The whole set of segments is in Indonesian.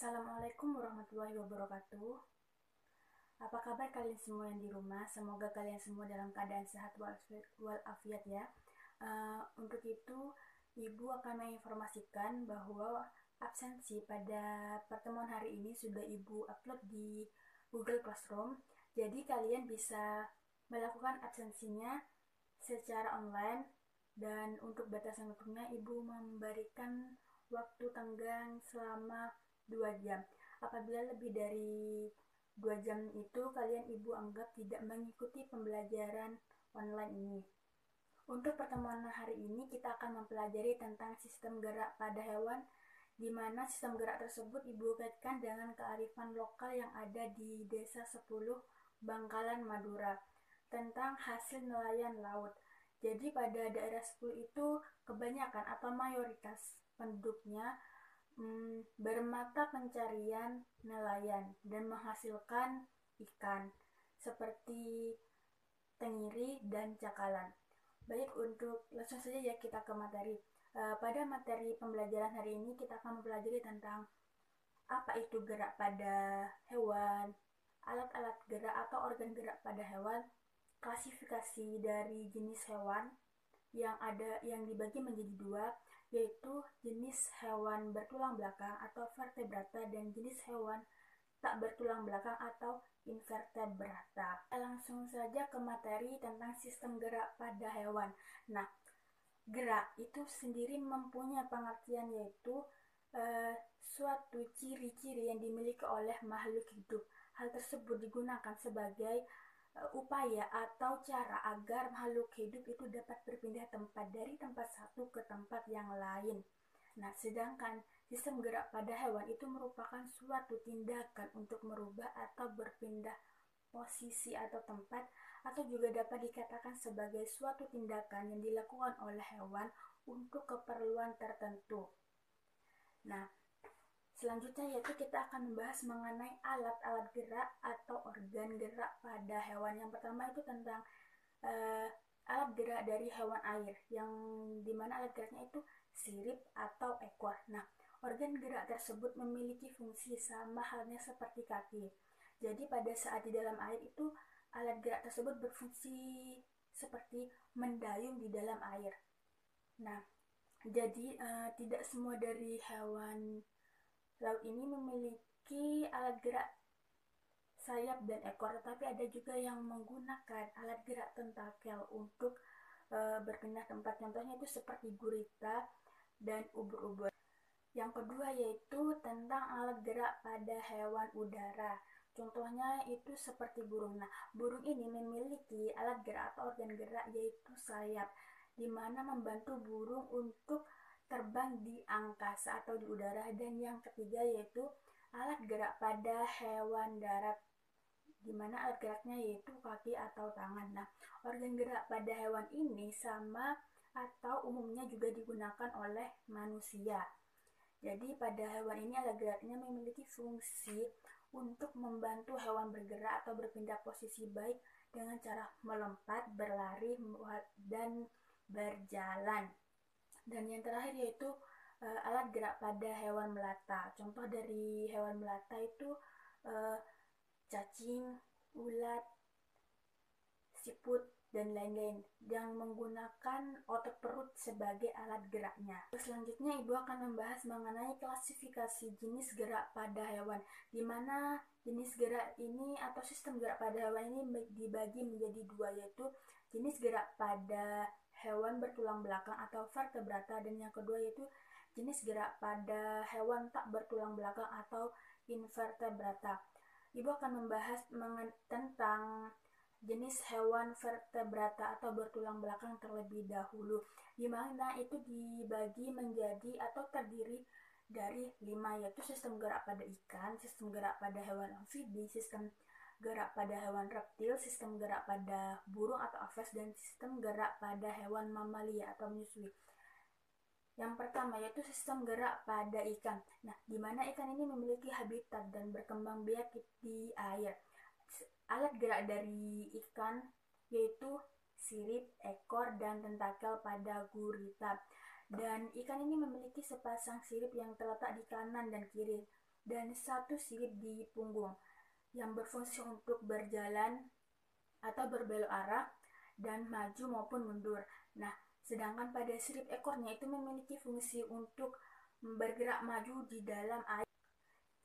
Assalamualaikum warahmatullahi wabarakatuh. Apa kabar kalian semua yang di rumah? Semoga kalian semua dalam keadaan sehat walafiat ya. Untuk itu, Ibu akan menginformasikan bahwa absensi pada pertemuan hari ini sudah Ibu upload di Google Classroom. Jadi kalian bisa melakukan absensinya secara online, dan untuk batasan waktunya Ibu memberikan waktu tenggang selama 2 jam. Apabila lebih dari 2 jam itu kalian Ibu anggap tidak mengikuti pembelajaran online ini. Untuk pertemuan hari ini kita akan mempelajari tentang sistem gerak pada hewan, di mana sistem gerak tersebut Ibu kaitkan dengan kearifan lokal yang ada di Desa 10 Bangkalan, Madura, tentang hasil nelayan laut. Jadi pada daerah 10 itu kebanyakan atau mayoritas penduduknya bermata pencarian nelayan dan menghasilkan ikan seperti tenggiri dan cakalang. Baik, untuk langsung saja ya kita ke materi. Pada materi pembelajaran hari ini kita akan mempelajari tentang apa itu gerak pada hewan, alat-alat gerak atau organ gerak pada hewan, klasifikasi dari jenis hewan yang dibagi menjadi dua, yaitu jenis hewan bertulang belakang atau vertebrata dan jenis hewan tak bertulang belakang atau invertebrata. Langsung saja ke materi tentang sistem gerak pada hewan. Nah, gerak itu sendiri mempunyai pengertian, yaitu suatu ciri-ciri yang dimiliki oleh makhluk hidup. Hal tersebut digunakan sebagai upaya atau cara agar makhluk hidup itu dapat berpindah tempat dari tempat satu ke tempat yang lain. Nah, sedangkan sistem gerak pada hewan itu merupakan suatu tindakan untuk merubah atau berpindah posisi atau tempat, atau juga dapat dikatakan sebagai suatu tindakan yang dilakukan oleh hewan untuk keperluan tertentu. Nah, selanjutnya yaitu kita akan membahas mengenai alat-alat gerak atau organ gerak pada hewan. Yang pertama itu tentang alat gerak dari hewan air, yang dimana alat geraknya itu sirip atau ekor. Nah, organ gerak tersebut memiliki fungsi sama halnya seperti kaki. Jadi pada saat di dalam air itu alat gerak tersebut berfungsi seperti mendayung di dalam air. Nah, jadi tidak semua dari hewan laut ini memiliki alat gerak sayap dan ekor, tetapi ada juga yang menggunakan alat gerak tentakel untuk berpindah tempat. Contohnya itu seperti gurita dan ubur-ubur. Yang kedua yaitu tentang alat gerak pada hewan udara. Contohnya itu seperti burung. Nah, burung ini memiliki alat gerak atau organ gerak yaitu sayap, di mana membantu burung untuk terbang di angkasa atau di udara. Dan yang ketiga yaitu alat gerak pada hewan darat, di mana alat geraknya yaitu kaki atau tangan. Nah, organ gerak pada hewan ini sama atau umumnya juga digunakan oleh manusia. Jadi pada hewan ini alat geraknya memiliki fungsi untuk membantu hewan bergerak atau berpindah posisi, baik dengan cara melompat, berlari, dan berjalan. Dan yang terakhir yaitu alat gerak pada hewan melata. Contoh dari hewan melata itu cacing, ulat, siput, dan lain-lain yang menggunakan otot perut sebagai alat geraknya. Selanjutnya Ibu akan membahas mengenai klasifikasi jenis gerak pada hewan, di mana jenis gerak ini atau sistem gerak pada hewan ini dibagi menjadi dua, yaitu jenis gerak pada hewan bertulang belakang atau vertebrata, dan yang kedua yaitu jenis gerak pada hewan tak bertulang belakang atau invertebrata. Ibu akan membahas tentang jenis hewan vertebrata atau bertulang belakang terlebih dahulu, di mana itu dibagi menjadi atau terdiri dari 5, yaitu sistem gerak pada ikan, sistem gerak pada hewan amfibi, sistem gerak pada hewan reptil, sistem gerak pada burung atau aves, dan sistem gerak pada hewan mamalia atau menyusui. Yang pertama yaitu sistem gerak pada ikan. Nah, di mana ikan ini memiliki habitat dan berkembang biak di air. Alat gerak dari ikan yaitu sirip, ekor, dan tentakel pada gurita. Dan ikan ini memiliki sepasang sirip yang terletak di kanan dan kiri. dan satu sirip di punggung yang berfungsi untuk berjalan atau berbelok arah dan maju maupun mundur. Nah, sedangkan pada sirip ekornya itu memiliki fungsi untuk bergerak maju di dalam air.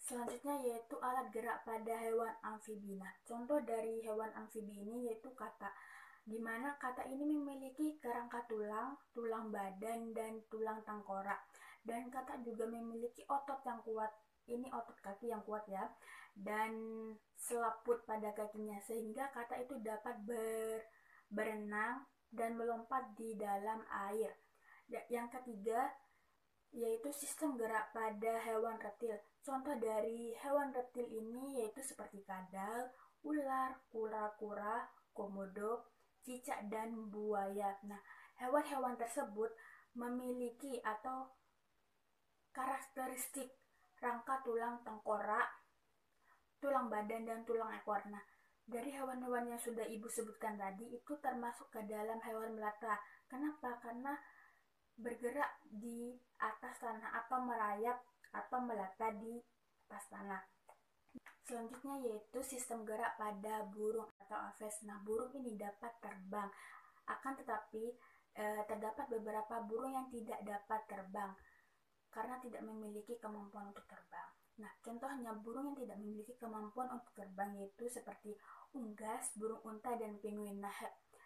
Selanjutnya yaitu alat gerak pada hewan amfibi. Nah, contoh dari hewan amfibi ini yaitu katak, di mana katak ini memiliki kerangka tulang, tulang badan, dan tulang tengkorak. Dan katak juga memiliki otot yang kuat, ini otot kaki yang kuat ya, dan selaput pada kakinya, sehingga katak itu dapat berenang dan melompat di dalam air. Yang ketiga yaitu sistem gerak pada hewan reptil. Contoh dari hewan reptil ini yaitu seperti kadal, ular, kura-kura, komodo, cicak, dan buaya. Nah, hewan-hewan tersebut memiliki atau karakteristik rangka tulang tengkorak, tulang badan, dan tulang ekor. Nah, dari hewan-hewan yang sudah ibu sebutkan tadi itu termasuk ke dalam hewan melata. Kenapa? Karena bergerak di atas tanah atau merayap atau melata di atas tanah. Selanjutnya yaitu sistem gerak pada burung atau aves. Nah, burung ini dapat terbang, akan tetapi terdapat beberapa burung yang tidak dapat terbang karena tidak memiliki kemampuan untuk terbang. Nah, contohnya burung yang tidak memiliki kemampuan untuk terbang yaitu seperti unggas, burung unta, dan penguin. Nah,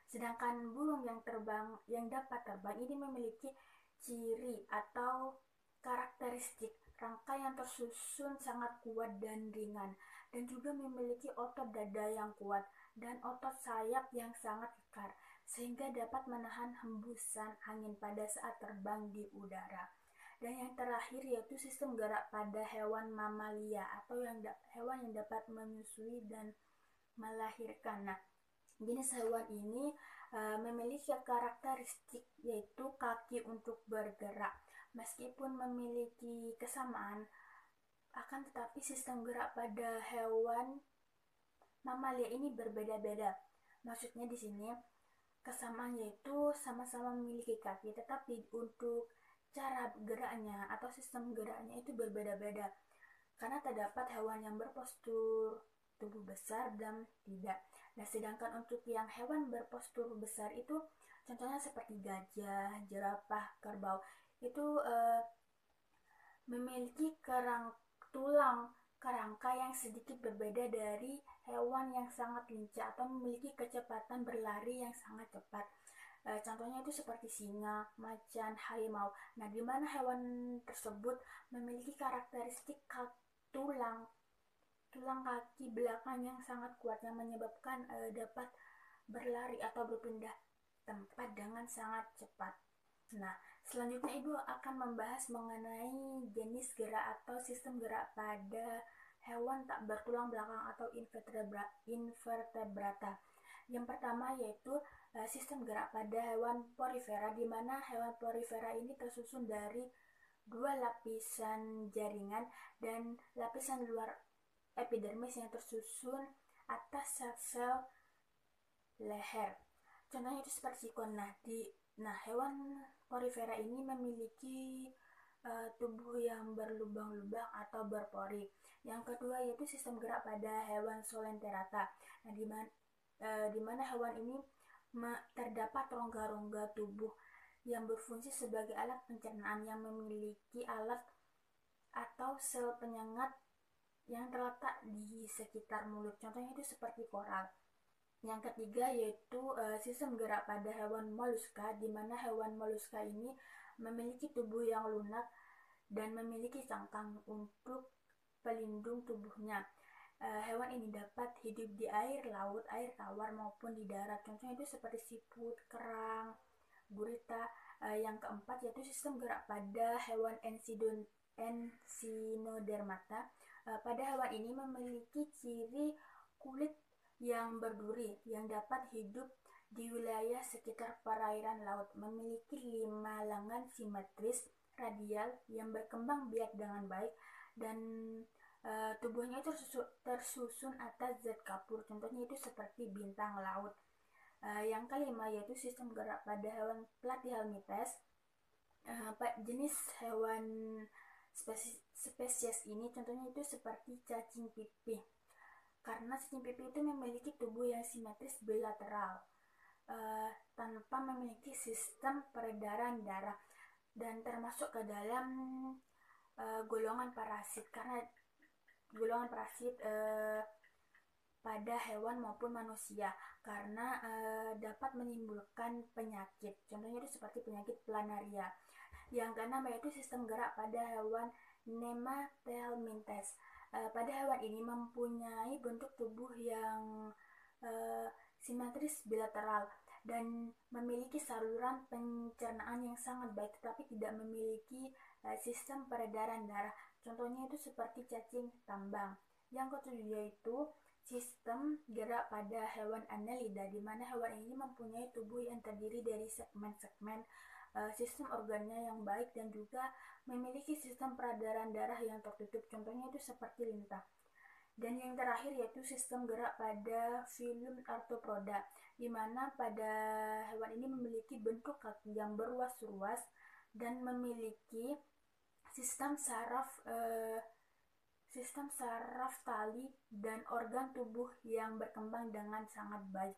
sedangkan burung yang dapat terbang ini memiliki ciri atau karakteristik rangka yang tersusun sangat kuat dan ringan, dan juga memiliki otot dada yang kuat dan otot sayap yang sangat kekar, sehingga dapat menahan hembusan angin pada saat terbang di udara. Dan yang terakhir yaitu sistem gerak pada hewan mamalia atau hewan yang dapat menyusui dan melahirkan. Nah, jenis hewan ini memiliki karakteristik yaitu kaki untuk bergerak. Meskipun memiliki kesamaan, akan tetapi sistem gerak pada hewan mamalia ini berbeda-beda. Maksudnya di sini kesamaan yaitu sama-sama memiliki kaki, tetapi untuk cara geraknya atau sistem geraknya itu berbeda-beda. Karena terdapat hewan yang berpostur tubuh besar dan tidak. Nah, sedangkan untuk yang hewan berpostur besar itu contohnya seperti gajah, jerapah, kerbau itu memiliki tulang kerangka yang sedikit berbeda dari hewan yang sangat lincah atau memiliki kecepatan berlari yang sangat cepat. Contohnya itu seperti singa, macan, harimau. Nah, di mana hewan tersebut memiliki karakteristik tulang kaki belakang yang sangat kuat yang menyebabkan dapat berlari atau berpindah tempat dengan sangat cepat. Nah, selanjutnya ibu akan membahas mengenai jenis gerak atau sistem gerak pada hewan tak bertulang belakang atau invertebrata. Yang pertama yaitu sistem gerak pada hewan porifera, di mana hewan porifera ini tersusun dari dua lapisan jaringan dan lapisan luar epidermis yang tersusun atas sel-sel leher. Contohnya itu seperti sikon. Nah, hewan porifera ini memiliki tubuh yang berlubang-lubang atau berpori. Yang kedua yaitu sistem gerak pada hewan solenterata. Nah, di mana hewan ini terdapat rongga-rongga tubuh yang berfungsi sebagai alat pencernaan yang memiliki alat atau sel penyengat yang terletak di sekitar mulut. Contohnya itu seperti koral. Yang ketiga yaitu sistem gerak pada hewan moluska, di mana hewan moluska ini memiliki tubuh yang lunak dan memiliki cangkang untuk pelindung tubuhnya. Hewan ini dapat hidup di air laut, air tawar maupun di darat. Contohnya itu seperti siput, kerang, gurita. Yang keempat yaitu sistem gerak pada hewan Echinodermata. Pada hewan ini memiliki ciri kulit yang berduri yang dapat hidup di wilayah sekitar perairan laut, memiliki 5 lengan simetris radial yang berkembang biak dengan baik, dan tubuhnya itu tersusun atas zat kapur. Contohnya itu seperti bintang laut. Yang kelima yaitu sistem gerak pada hewan Platyhelminthes. Jenis hewan Spesies ini contohnya itu seperti cacing pipih, karena cacing pipih itu memiliki tubuh yang simetris bilateral tanpa memiliki sistem peredaran darah dan termasuk ke dalam golongan parasit, karena golongan parasit pada hewan maupun manusia, karena dapat menimbulkan penyakit, contohnya itu seperti penyakit planaria. Yang keenam yaitu sistem gerak pada hewan Nemathelmintes. Pada hewan ini mempunyai bentuk tubuh yang simetris bilateral dan memiliki saluran pencernaan yang sangat baik, tetapi tidak memiliki sistem peredaran darah. Contohnya itu seperti cacing tambang. Yang ketujuh yaitu sistem gerak pada hewan Annelida, di mana hewan ini mempunyai tubuh yang terdiri dari segmen-segmen sistem organnya yang baik dan juga memiliki sistem peredaran darah yang tertutup, contohnya itu seperti lintah. Dan yang terakhir yaitu sistem gerak pada filum arthropoda, di mana pada hewan ini memiliki bentuk kaki yang berruas-ruas dan memiliki sistem saraf tali dan organ tubuh yang berkembang dengan sangat baik.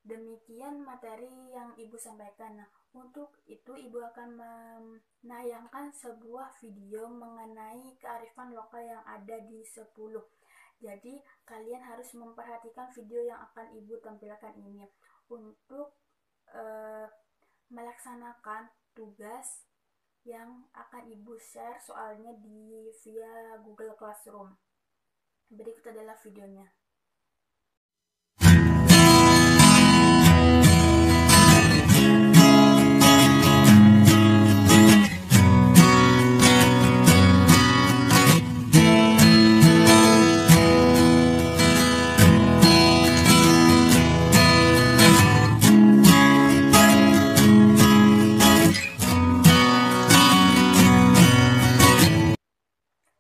Demikian materi yang Ibu sampaikan. Nah, untuk itu Ibu akan menayangkan sebuah video mengenai kearifan lokal yang ada di 10. Jadi, kalian harus memperhatikan video yang akan Ibu tampilkan ini untuk melaksanakan tugas yang akan Ibu share soalnya via Google Classroom. Berikut adalah videonya.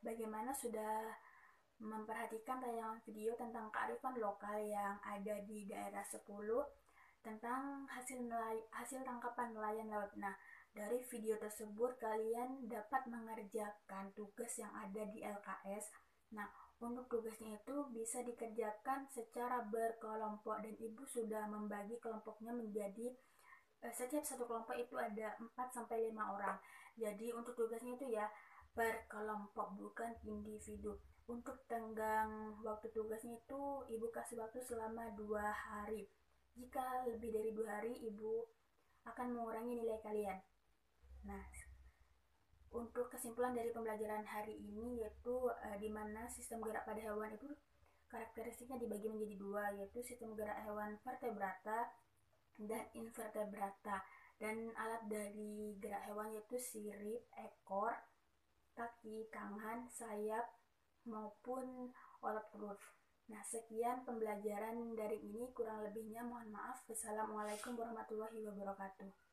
Bagaimana sudah memperhatikan tayangan video tentang kearifan lokal yang ada di daerah 10 tentang hasil tangkapan nelayan laut. Nah, dari video tersebut kalian dapat mengerjakan tugas yang ada di LKS. Nah, untuk tugasnya itu bisa dikerjakan secara berkelompok dan Ibu sudah membagi kelompoknya menjadi setiap satu kelompok itu ada 4-5 orang. Jadi untuk tugasnya itu ya berkelompok, bukan individu. Untuk tenggang waktu tugasnya itu Ibu kasih waktu selama 2 hari. Jika lebih dari 2 hari, Ibu akan mengurangi nilai kalian. Nah, untuk kesimpulan dari pembelajaran hari ini yaitu di mana sistem gerak pada hewan itu karakteristiknya dibagi menjadi 2, yaitu sistem gerak hewan vertebrata dan invertebrata. Dan alat dari gerak hewan yaitu sirip, ekor, kaki, tangan, sayap, maupun otot perut. Nah, sekian pembelajaran dari ini, kurang lebihnya mohon maaf. Wassalamualaikum warahmatullahi wabarakatuh.